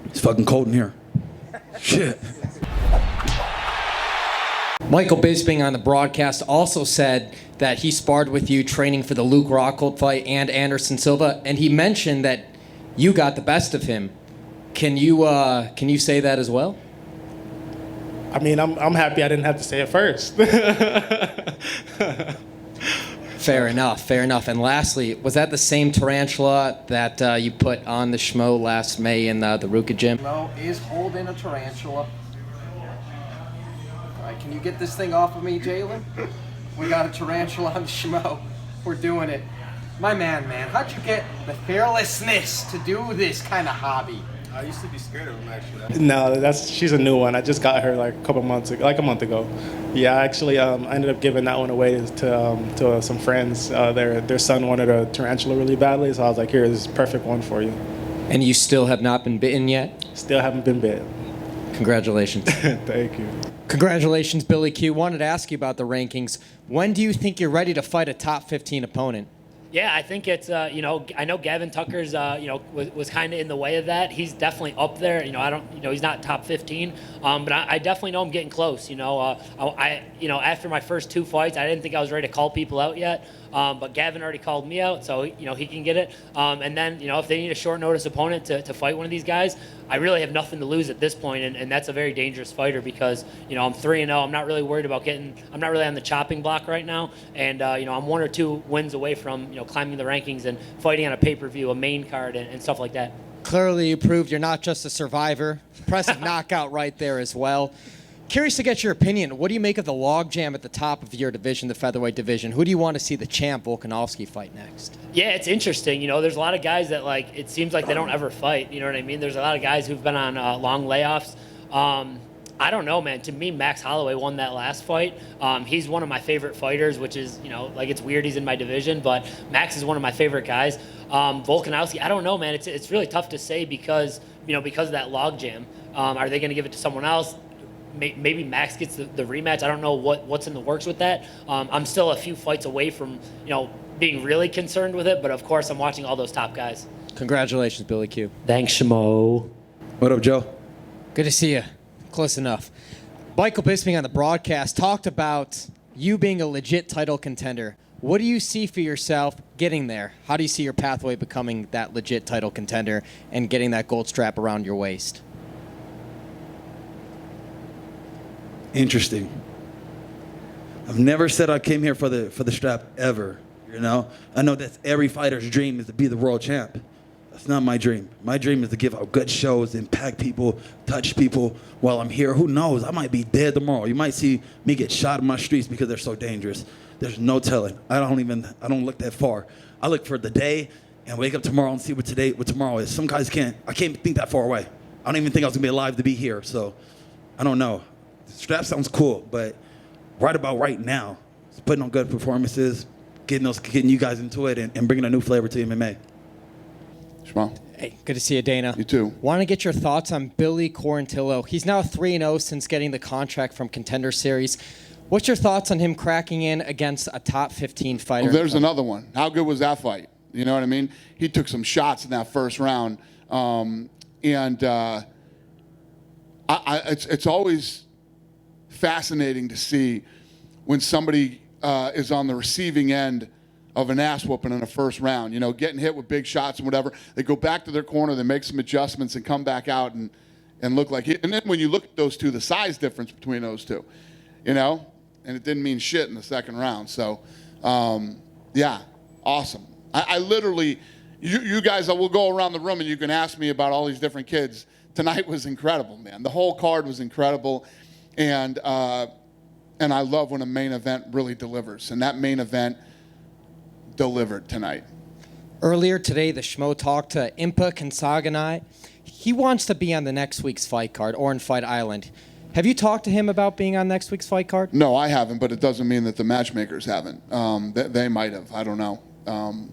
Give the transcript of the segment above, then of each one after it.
It's fucking cold in here. Shit. Michael Bisping on the broadcast also said that he sparred with you training for the Luke Rockhold fight and Anderson Silva, and he mentioned that you got the best of him. Can you say that as well? I mean, I'm happy I didn't have to say it first. Fair enough. And lastly, was that the same tarantula that you put on the Schmo last May in the Ruka gym? Schmo is holding a tarantula. All right, can you get this thing off of me, Jalin? We got a tarantula on the Schmo. We're doing it. My man, how'd you get the fearlessness to do this kind of hobby? I used to be scared of him, actually. No, she's a new one. I just got her like a month ago. Yeah, actually, I ended up giving that one away to some friends. Their son wanted a tarantula really badly, so I was like, here, this is a perfect one for you. And you still have not been bitten yet? Still haven't been bitten. Congratulations. Thank you. Congratulations, Billy Q. Wanted to ask you about the rankings. When do you think you're ready to fight a top 15 opponent? Yeah, I think it's, I know Gavin Tucker's, was kind of in the way of that. He's definitely up there. He's not top 15, but I definitely know I'm getting close. After my first 2 fights, I didn't think I was ready to call people out yet, but Gavin already called me out, so, he can get it. And then, if they need a short notice opponent to fight one of these guys, I really have nothing to lose at this point, and that's a very dangerous fighter because, I'm 3-0. I'm not really worried about I'm not really on the chopping block right now, and, I'm 1 or 2 wins away from, climbing the rankings and fighting on a pay-per-view, a main card, and stuff like that. Clearly, you proved you're not just a survivor. Impressive knockout right there as well. Curious to get your opinion. What do you make of the logjam at the top of your division, the featherweight division? Who do you want to see the champ Volkanovski fight next? Yeah, it's interesting. There's a lot of guys that it seems like they don't ever fight. You know what I mean? There's a lot of guys who've been on long layoffs. I don't know, man. To me, Max Holloway won that last fight. He's one of my favorite fighters, which is, it's weird he's in my division, but Max is one of my favorite guys. Volkanovski, I don't know, man. It's really tough to say because of that logjam. Are they going to give it to someone else? Maybe Max gets the rematch. I don't know what's in the works with that. I'm still a few fights away from, being really concerned with it, but of course I'm watching all those top guys. Congratulations, Billy Q. Thanks, Schmo. What up, Joe? Good to see you. Close enough. Michael Bisping on the broadcast talked about you being a legit title contender. What do you see for yourself getting there? How do you see your pathway becoming that legit title contender and getting that gold strap around your waist? Interesting. I've never said I came here for the strap ever. I know that's every fighter's dream is to be the world champ. That's not my dream. My dream is to give out good shows, impact people, touch people while I'm here. Who knows? I might be dead tomorrow. You might see me get shot in my streets because they're so dangerous. There's no telling. I don't look that far. I look for the day and wake up tomorrow and see what tomorrow is. Some guys I can't think that far away. I don't even think I was gonna be alive to be here. So I don't know. The strap sounds cool, but right about right now, it's putting on good performances, getting you guys into it and bringing a new flavor to MMA. Schmo. Hey, good to see you, Dana. You too. Want to get your thoughts on Billy Quarantillo. He's now 3-0 since getting the contract from Contender Series. What's your thoughts on him cracking in against a top 15 fighter? Well, there's another one. How good was that fight? You know what I mean? He took some shots in that first round. It's always fascinating to see when somebody is on the receiving end of an ass whooping in the first round, getting hit with big shots and whatever. They go back to their corner, they make some adjustments and come back out and look like it. And then when you look at those two, the size difference between those two, and it didn't mean shit in the second round. So, yeah, awesome. I literally, you guys, will go around the room and you can ask me about all these different kids. Tonight was incredible, man. The whole card was incredible. And I love when a main event really delivers. And that main event delivered tonight. Earlier today, the Schmo talked to Impa Kansaganai. He wants to be on the next week's fight card or in Fight Island. Have you talked to him about being on next week's fight card? No, I haven't, but it doesn't mean that the matchmakers haven't. They might have. I don't know.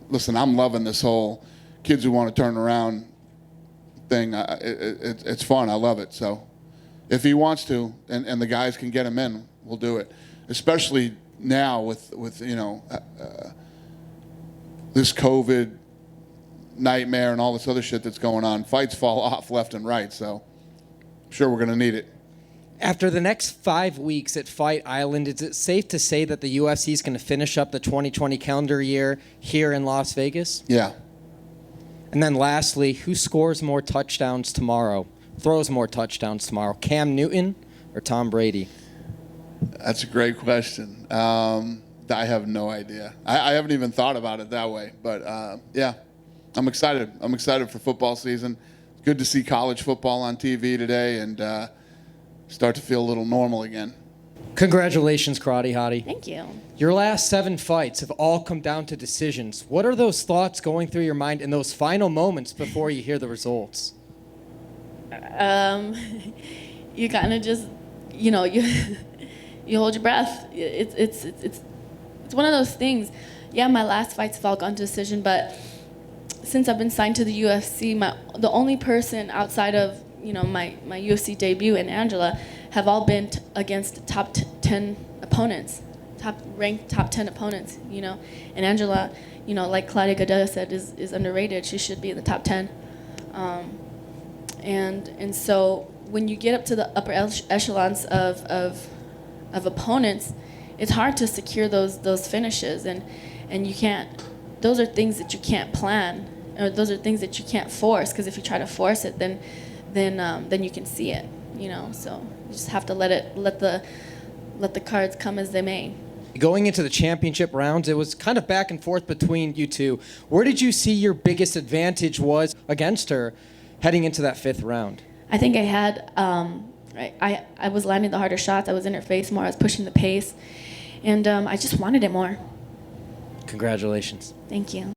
Listen, I'm loving this whole kids who want to turn around thing. It's fun. I love it. So if he wants to and the guys can get him in, we'll do it. Especially now with this COVID nightmare and all this other shit that's going on. Fights fall off left and right, so I'm sure we're going to need it. After the next 5 weeks at Fight Island, is it safe to say that the UFC is going to finish up the 2020 calendar year here in Las Vegas? Yeah. And then lastly, who scores more touchdowns tomorrow, throws more touchdowns tomorrow, Cam Newton or Tom Brady? That's a great question. I have no idea. I haven't even thought about it that way. But, yeah, I'm excited. I'm excited for football season. Good to see college football on TV today and start to feel a little normal again. Congratulations, Karate Hottie. Thank you. Your last 7 fights have all come down to decisions. What are those thoughts going through your mind in those final moments before you hear the results? You kind of just, you hold your breath. It's one of those things. Yeah, my last fights have all gone to decision, but since I've been signed to the UFC, the only person outside of my UFC debut and Angela have all been against top 10 opponents, ranked top 10 opponents. And Angela, like Claudia Gadelha said, is underrated. She should be in the top 10. And so when you get up to the upper echelons of opponents, it's hard to secure those finishes, and you can't. Those are things that you can't plan, or those are things that you can't force. Because if you try to force it, then you can see it. So you just have to let the cards come as they may. Going into the championship rounds, it was kind of back and forth between you two. Where did you see your biggest advantage was against her heading into that 5th round? I think I had. I was landing the harder shots. I was in her face more. I was pushing the pace, and I just wanted it more. Congratulations. Thank you.